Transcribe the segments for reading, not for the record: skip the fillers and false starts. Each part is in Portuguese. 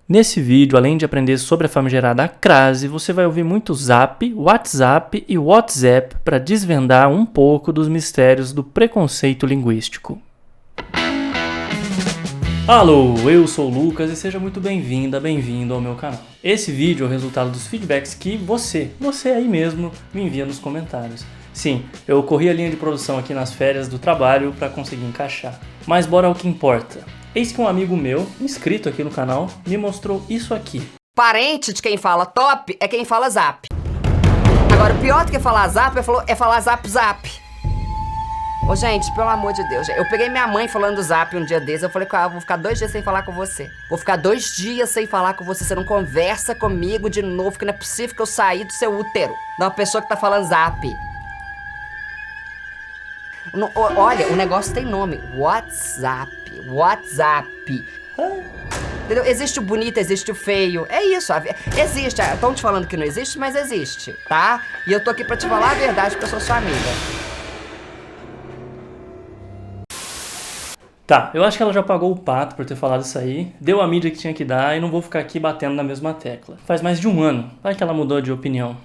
Nesse vídeo, além de aprender sobre a famigerada crase, você vai ouvir muito Zap, WhatsApp e WhatsApp para desvendar um pouco dos mistérios do preconceito linguístico. Alô, eu sou o Lucas e seja muito bem-vinda, bem-vindo ao meu canal. Esse vídeo é o resultado dos feedbacks que você aí mesmo, me envia nos comentários. Sim, eu corri a linha de produção aqui nas férias do trabalho para conseguir encaixar. Mas bora ao que importa. Eis que um amigo meu, inscrito aqui no canal, me mostrou isso aqui. Parente de quem fala top é quem fala zap. Agora, o pior do que falar zap é falar zap zap. Ô, gente, pelo amor de Deus, eu peguei minha mãe falando zap um dia desses, eu falei, vou ficar 2 dias sem falar com você. Vou ficar 2 dias sem falar com você, você não conversa comigo de novo, que não é possível que eu saí do seu útero. De uma pessoa que tá falando zap. Olha, o negócio tem nome, WhatsApp. Entendeu? Existe o bonito, existe o feio. É isso, existe. Estão te falando que não existe, mas existe, tá? E eu tô aqui pra te falar a verdade, porque eu sou sua amiga. Tá, eu acho que ela já pagou o pato por ter falado isso aí, deu a mídia que tinha que dar e não vou ficar aqui batendo na mesma tecla. Faz mais de 1 ano, vai que ela mudou de opinião.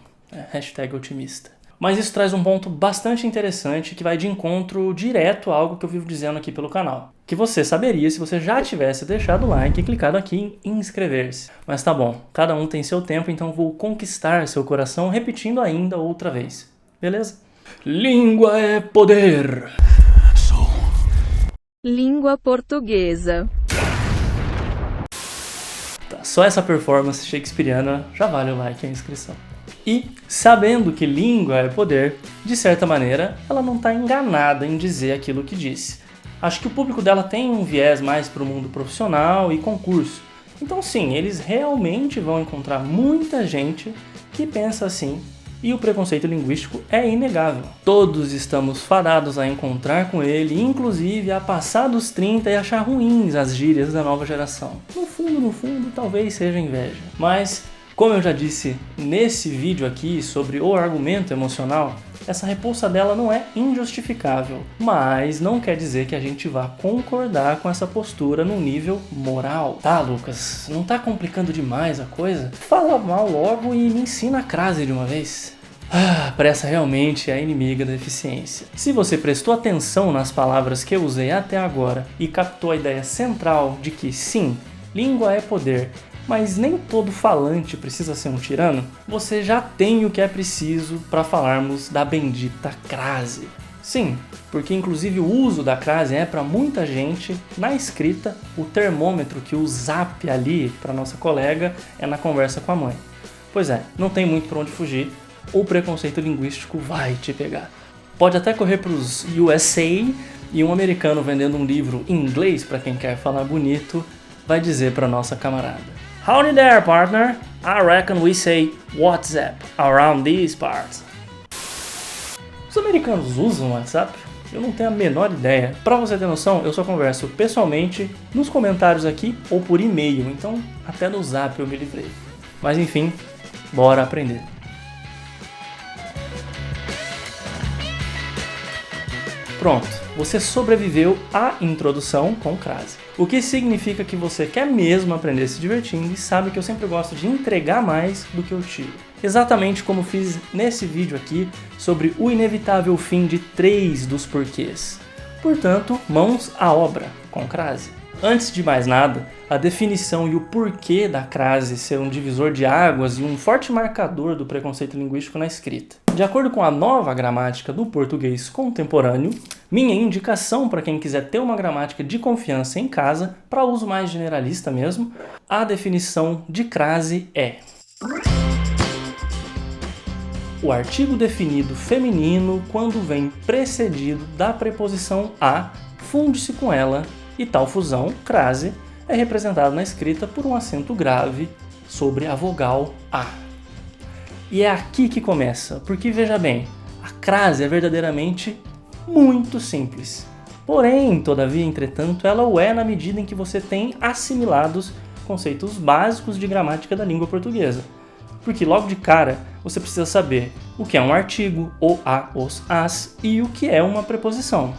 Hashtag otimista. Mas isso traz um ponto bastante interessante que vai de encontro direto a algo que eu vivo dizendo aqui pelo canal. Que você saberia se você já tivesse deixado o like e clicado aqui em inscrever-se. Mas tá bom, cada um tem seu tempo, então vou conquistar seu coração repetindo ainda outra vez. Beleza? Língua é poder! Língua portuguesa. Tá, só essa performance shakespeariana já vale o like e a inscrição. E, sabendo que língua é poder, de certa maneira, ela não está enganada em dizer aquilo que disse. Acho que o público dela tem um viés mais para o mundo profissional e concurso. Então sim, eles realmente vão encontrar muita gente que pensa assim, e o preconceito linguístico é inegável. Todos estamos fadados a encontrar com ele, inclusive a passar dos 30 e achar ruins as gírias da nova geração. No fundo, talvez seja inveja. Mas, como eu já disse nesse vídeo aqui sobre o argumento emocional, essa repulsa dela não é injustificável, mas não quer dizer que a gente vá concordar com essa postura no nível moral. Tá, Lucas, não tá complicando demais a coisa? Fala mal logo e me ensina a crase de uma vez. A pressa realmente é a inimiga da eficiência. Se você prestou atenção nas palavras que eu usei até agora e captou a ideia central de que sim, língua é poder, mas nem todo falante precisa ser um tirano, você já tem o que é preciso para falarmos da bendita crase. Sim, porque inclusive o uso da crase é para muita gente, na escrita, o termômetro que o zap ali para nossa colega é na conversa com a mãe. Pois é, não tem muito para onde fugir, o preconceito linguístico vai te pegar. Pode até correr para os USA e um americano vendendo um livro em inglês para quem quer falar bonito vai dizer para nossa camarada: Howdy there, partner. I reckon we say WhatsApp around these parts. Os americanos usam WhatsApp? Eu não tenho a menor ideia. Pra você ter noção, eu só converso pessoalmente, nos comentários aqui ou por e-mail, então até no Zap eu me livrei. Mas enfim, bora aprender. Pronto, você sobreviveu à introdução com crase. O que significa que você quer mesmo aprender se divertindo e sabe que eu sempre gosto de entregar mais do que eu tiro. Exatamente como fiz nesse vídeo aqui sobre o inevitável fim de 3 dos porquês. Portanto, mãos à obra com crase. Antes de mais nada, a definição e o porquê da crase ser um divisor de águas e um forte marcador do preconceito linguístico na escrita. De acordo com a nova gramática do português contemporâneo, minha indicação para quem quiser ter uma gramática de confiança em casa, para uso mais generalista mesmo, a definição de crase é: o artigo definido feminino quando vem precedido da preposição a, funde-se com ela, e tal fusão, crase, é representada na escrita por um acento grave sobre a vogal A. E é aqui que começa, porque veja bem, a crase é verdadeiramente muito simples. Porém, todavia, entretanto, ela o é na medida em que você tem assimilados conceitos básicos de gramática da língua portuguesa. Porque logo de cara, você precisa saber o que é um artigo, o a, os, as, e o que é uma preposição.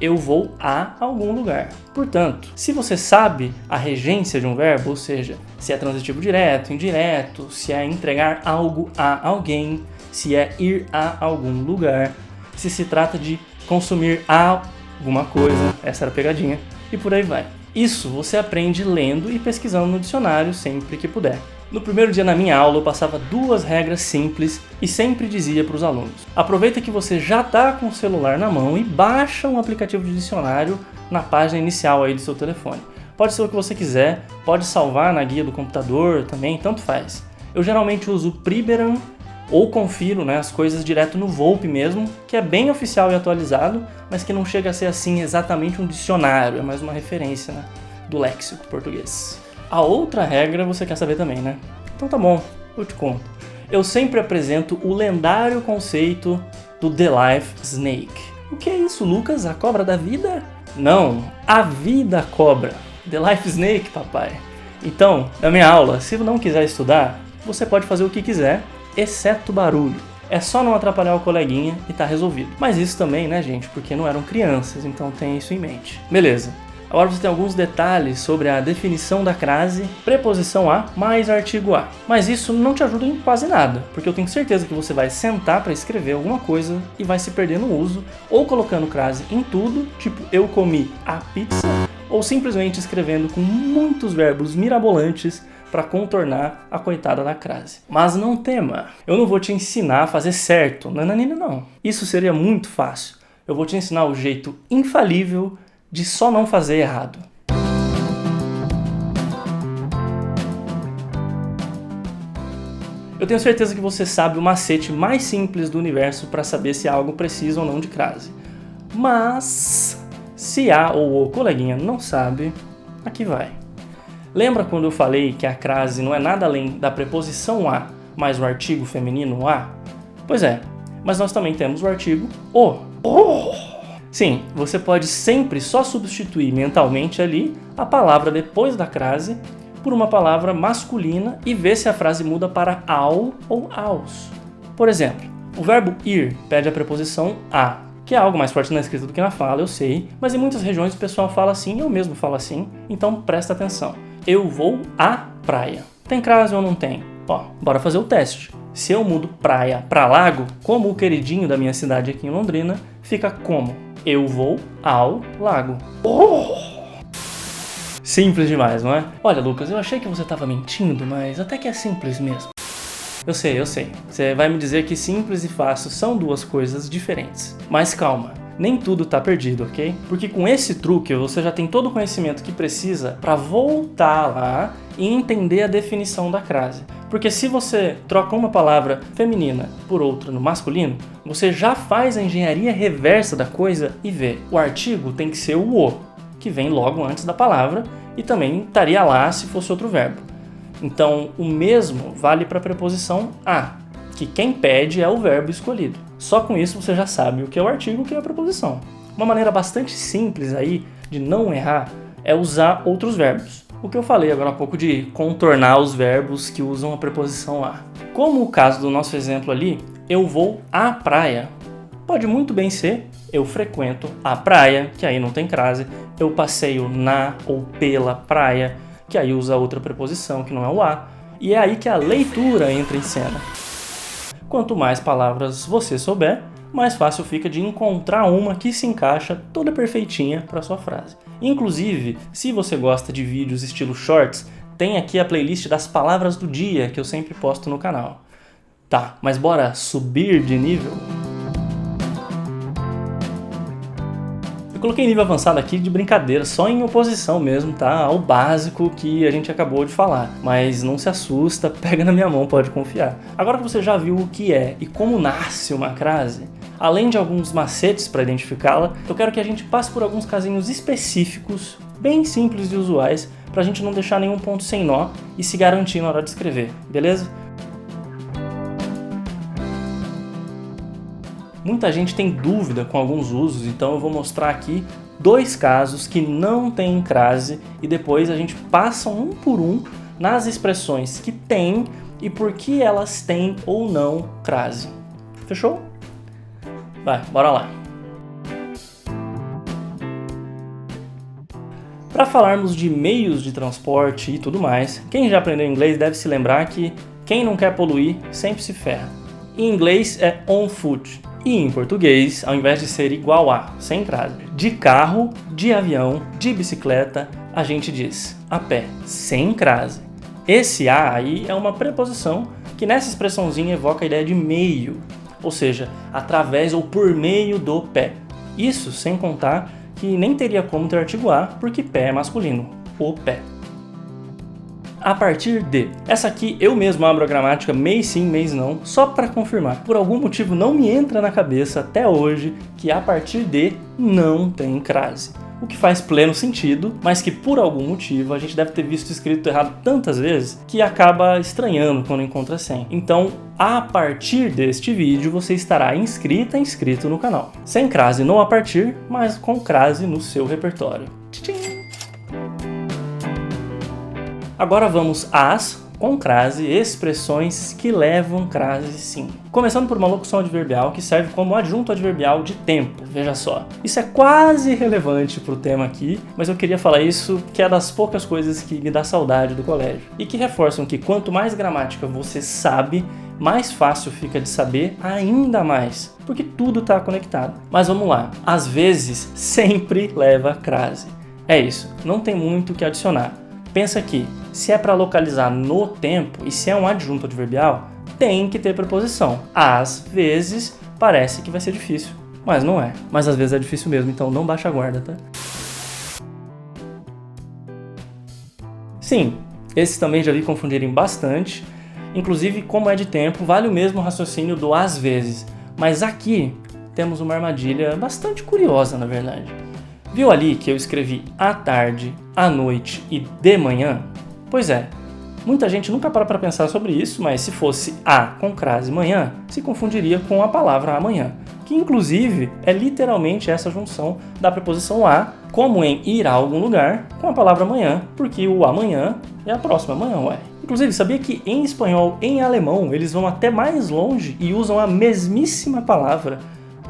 eu vou a algum lugar. Portanto, se você sabe a regência de um verbo, ou seja, se é transitivo direto, indireto, se é entregar algo a alguém, se é ir a algum lugar, se trata de consumir alguma coisa, essa era a pegadinha, e por aí vai. Isso você aprende lendo e pesquisando no dicionário sempre que puder. No primeiro dia na minha aula eu passava 2 regras simples e sempre dizia para os alunos: aproveita que você já está com o celular na mão e baixa um aplicativo de dicionário na página inicial aí do seu telefone. Pode ser o que você quiser, pode salvar na guia do computador também, tanto faz. Eu geralmente uso o Priberan ou confiro, as coisas direto no Volpe mesmo, que é bem oficial e atualizado, mas que não chega a ser assim exatamente um dicionário, é mais uma referência do léxico português. A outra regra você quer saber também, né? Então tá bom, eu te conto. Eu sempre apresento o lendário conceito do The Life Snake. O que é isso, Lucas? A cobra da vida? Não, a vida cobra. The Life Snake, papai. Então, na minha aula, se não quiser estudar, você pode fazer o que quiser, exceto barulho. É só não atrapalhar o coleguinha e tá resolvido. Mas isso também, né, gente? Porque não eram crianças, então tem isso em mente. Beleza. Agora você tem alguns detalhes sobre a definição da crase, preposição a mais artigo a. Mas isso não te ajuda em quase nada, porque eu tenho certeza que você vai sentar para escrever alguma coisa e vai se perder no uso, ou colocando crase em tudo, tipo eu comi a pizza, ou simplesmente escrevendo com muitos verbos mirabolantes para contornar a coitada da crase. Mas não tema, eu não vou te ensinar a fazer certo, não. Isso seria muito fácil. Eu vou te ensinar o jeito infalível de só não fazer errado. Eu tenho certeza que você sabe o macete mais simples do universo para saber se algo precisa ou não de crase. Mas, se a ou o coleguinha não sabe, aqui vai. Lembra quando eu falei que a crase não é nada além da preposição a mais o artigo feminino a? Pois é, mas nós também temos o artigo o. Sim, você pode sempre só substituir mentalmente ali a palavra depois da crase por uma palavra masculina e ver se a frase muda para ao ou aos. Por exemplo, o verbo ir pede a preposição a, que é algo mais forte na escrita do que na fala, eu sei, mas em muitas regiões o pessoal fala assim, eu mesmo falo assim, então presta atenção. Eu vou à praia. Tem crase ou não tem? Bora fazer o teste. Se eu mudo praia para lago, como o queridinho da minha cidade aqui em Londrina, fica como? Eu vou ao lago. Simples demais, não é? Olha, Lucas, eu achei que você estava mentindo, mas até que é simples mesmo. Eu sei. Você vai me dizer que simples e fácil são 2 coisas diferentes. Mas calma, nem tudo tá perdido, ok? Porque com esse truque você já tem todo o conhecimento que precisa para voltar lá e entender a definição da crase. Porque se você troca uma palavra feminina por outra no masculino, você já faz a engenharia reversa da coisa e vê. O artigo tem que ser o que vem logo antes da palavra e também estaria lá se fosse outro verbo. Então, o mesmo vale para a preposição a, que quem pede é o verbo escolhido. Só com isso você já sabe o que é o artigo e o que é a preposição. Uma maneira bastante simples aí de não errar é usar outros verbos. O que eu falei agora há pouco de contornar os verbos que usam a preposição a. Como o caso do nosso exemplo ali, eu vou à praia. Pode muito bem ser eu frequento a praia, que aí não tem crase, eu passeio na ou pela praia, que aí usa outra preposição que não é o a, e é aí que a leitura entra em cena. Quanto mais palavras você souber, mais fácil fica de encontrar uma que se encaixa toda perfeitinha para sua frase. Inclusive, se você gosta de vídeos estilo shorts, tem aqui a playlist das palavras do dia que eu sempre posto no canal. Tá, mas bora subir de nível? Eu coloquei nível avançado aqui de brincadeira, só em oposição mesmo, tá? Ao básico que a gente acabou de falar. Mas não se assusta, pega na minha mão, pode confiar. Agora que você já viu o que é e como nasce uma crase, além de alguns macetes para identificá-la, eu quero que a gente passe por alguns casinhos específicos, bem simples e usuais, pra gente não deixar nenhum ponto sem nó e se garantir na hora de escrever, beleza? Muita gente tem dúvida com alguns usos, então eu vou mostrar aqui 2 casos que não têm crase e depois a gente passa um por um nas expressões que têm e por que elas têm ou não crase. Fechou? Vai, bora lá. Para falarmos de meios de transporte e tudo mais, quem já aprendeu inglês deve se lembrar que quem não quer poluir sempre se ferra. Em inglês é on foot. E em português, ao invés de ser igual a, sem crase, de carro, de avião, de bicicleta, a gente diz a pé, sem crase. Esse a aí é uma preposição que nessa expressãozinha evoca a ideia de meio, ou seja, através ou por meio do pé. Isso sem contar que nem teria como ter artigo a, porque pé é masculino, o pé. A partir de. Essa aqui eu mesmo abro a gramática mês sim, mês não, só para confirmar. Por algum motivo não me entra na cabeça até hoje que a partir de não tem crase. O que faz pleno sentido, mas que por algum motivo a gente deve ter visto escrito errado tantas vezes que acaba estranhando quando encontra sem. Então, a partir deste vídeo você estará inscrito no canal. Sem crase no a partir, mas com crase no seu repertório. Tchim! Agora vamos às, com crase, expressões que levam crase sim. Começando por uma locução adverbial que serve como adjunto adverbial de tempo, veja só. Isso é quase irrelevante para o tema aqui, mas eu queria falar isso que é das poucas coisas que me dá saudade do colégio. E que reforçam que quanto mais gramática você sabe, mais fácil fica de saber ainda mais, porque tudo está conectado. Mas vamos lá, às vezes sempre leva crase. É isso, não tem muito o que adicionar. Pensa aqui, se é para localizar no tempo e se é um adjunto adverbial, tem que ter preposição. Às vezes parece que vai ser difícil, mas não é. Mas às vezes é difícil mesmo, então não baixa a guarda, tá? Sim, esses também já vi confundirem bastante. Inclusive, como é de tempo, vale o mesmo raciocínio do às vezes. Mas aqui temos uma armadilha bastante curiosa, na verdade. Viu ali que eu escrevi à tarde, à noite e de manhã? Pois é, muita gente nunca para pensar sobre isso, mas se fosse a com crase manhã, se confundiria com a palavra amanhã, que inclusive é literalmente essa junção da preposição a, como em ir a algum lugar, com a palavra amanhã, porque o amanhã é a próxima manhã, ué. Inclusive, sabia que em espanhol, em alemão, eles vão até mais longe e usam a mesmíssima palavra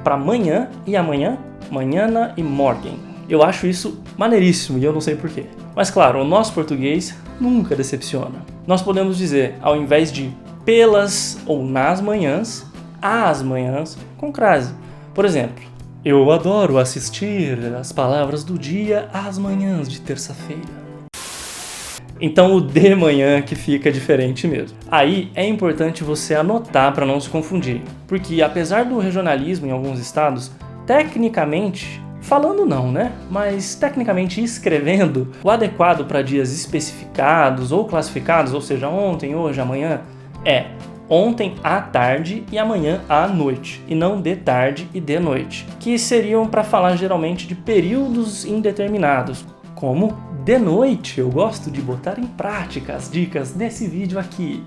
para manhã e amanhã, manhã e morgen. Eu acho isso maneiríssimo e eu não sei porquê. Mas claro, o nosso português nunca decepciona. Nós podemos dizer, ao invés de pelas ou nas manhãs, às manhãs, com crase. Por exemplo, eu adoro assistir as palavras do dia às manhãs de terça-feira. Então o de manhã que fica diferente mesmo. Aí é importante você anotar para não se confundir, porque apesar do regionalismo em alguns estados, tecnicamente, falando não, né? Mas tecnicamente escrevendo, o adequado para dias especificados ou classificados, ou seja, ontem, hoje, amanhã, é ontem à tarde e amanhã à noite, e não de tarde e de noite, que seriam para falar geralmente de períodos indeterminados, como de noite. Eu gosto de botar em prática as dicas nesse vídeo aqui.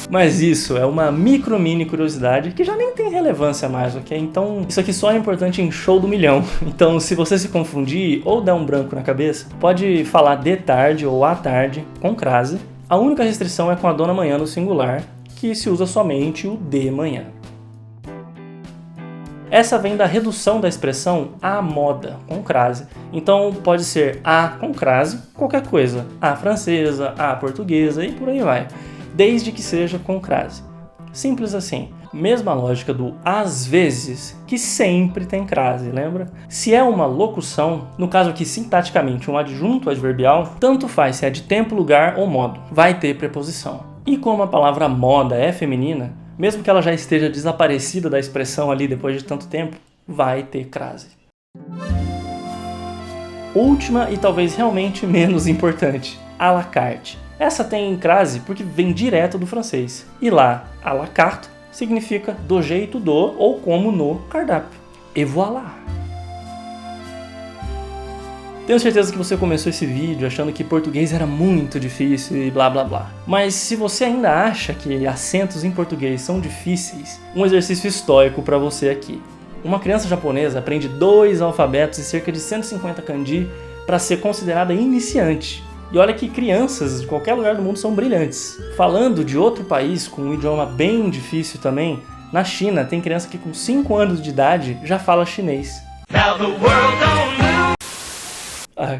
Mas isso é uma mini curiosidade que já nem tem relevância mais, ok? Então isso aqui só é importante em show do milhão. Então se você se confundir ou der um branco na cabeça, pode falar de tarde ou à tarde com crase. A única restrição é com a dona manhã no singular, que se usa somente o de manhã. Essa vem da redução da expressão à moda, com crase. Então pode ser a com crase, qualquer coisa. A francesa, a portuguesa e por aí vai. Desde que seja com crase. Simples assim. Mesma lógica do às vezes, que sempre tem crase, lembra? Se é uma locução, no caso aqui sintaticamente um adjunto adverbial, tanto faz se é de tempo, lugar ou modo, vai ter preposição. E como a palavra moda é feminina, mesmo que ela já esteja desaparecida da expressão ali depois de tanto tempo, vai ter crase. Última e talvez realmente menos importante, à la carte. Essa tem crase porque vem direto do francês. E lá, à la carte, significa do jeito do ou como no cardápio. Et voilà! Tenho certeza que você começou esse vídeo achando que português era muito difícil e blá blá blá. Mas se você ainda acha que acentos em português são difíceis, um exercício histórico para você aqui. Uma criança japonesa aprende 2 alfabetos e cerca de 150 kanji para ser considerada iniciante. E olha que crianças de qualquer lugar do mundo são brilhantes. Falando de outro país com um idioma bem difícil também, na China tem criança que com 5 anos de idade já fala chinês.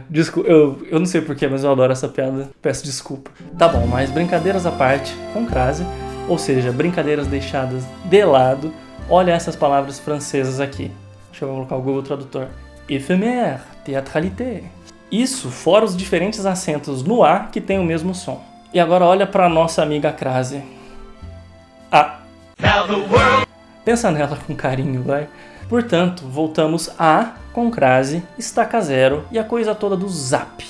Desculpa, eu não sei porquê, mas eu adoro essa piada. Peço desculpa. Tá bom, mas brincadeiras à parte, com crase, ou seja, brincadeiras deixadas de lado, olha essas palavras francesas aqui. Deixa eu colocar o Google Tradutor. Éphémère, théâtralité. Isso fora os diferentes acentos no A que tem o mesmo som. E agora olha pra nossa amiga crase. Pensa nela com carinho, vai. Portanto, voltamos a com crase, estaca zero e a coisa toda do zap.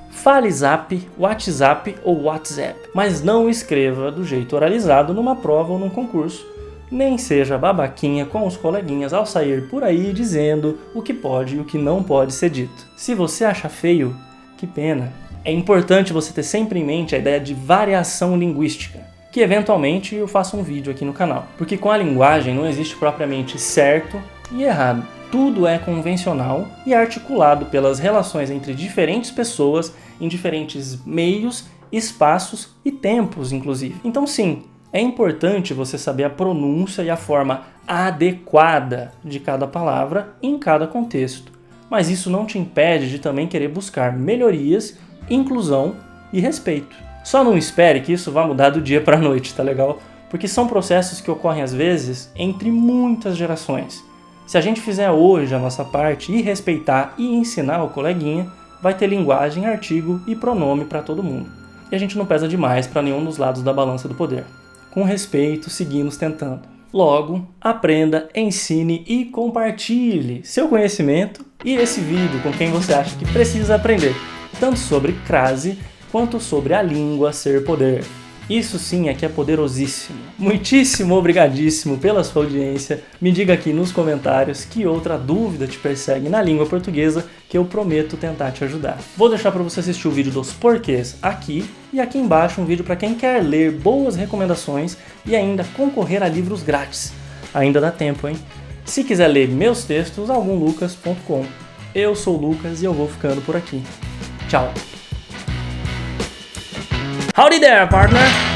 Fale zap, WhatsApp ou WhatsApp, mas não escreva do jeito oralizado numa prova ou num concurso. Nem seja babaquinha com os coleguinhas ao sair por aí dizendo o que pode e o que não pode ser dito. Se você acha feio, que pena. É importante você ter sempre em mente a ideia de variação linguística, que eventualmente eu faço um vídeo aqui no canal. Porque com a linguagem não existe propriamente certo e errado. Tudo é convencional e articulado pelas relações entre diferentes pessoas em diferentes meios, espaços e tempos, inclusive. Então sim, é importante você saber a pronúncia e a forma adequada de cada palavra em cada contexto. Mas isso não te impede de também querer buscar melhorias, inclusão e respeito. Só não espere que isso vá mudar do dia para a noite, tá legal? Porque são processos que ocorrem às vezes entre muitas gerações. Se a gente fizer hoje a nossa parte e respeitar e ensinar o coleguinha, vai ter linguagem, artigo e pronome para todo mundo. E a gente não pesa demais para nenhum dos lados da balança do poder. Com respeito, seguimos tentando. Logo, aprenda, ensine e compartilhe seu conhecimento e esse vídeo com quem você acha que precisa aprender, tanto sobre crase quanto sobre a língua ser poder. Isso sim é que é poderosíssimo. Muitíssimo obrigadíssimo pela sua audiência. Me diga aqui nos comentários que outra dúvida te persegue na língua portuguesa que eu prometo tentar te ajudar. Vou deixar para você assistir o vídeo dos porquês aqui e aqui embaixo um vídeo para quem quer ler boas recomendações e ainda concorrer a livros grátis. Ainda dá tempo, hein? Se quiser ler meus textos, algumlucas.com. Eu sou o Lucas e eu vou ficando por aqui. Tchau! Howdy there, partner!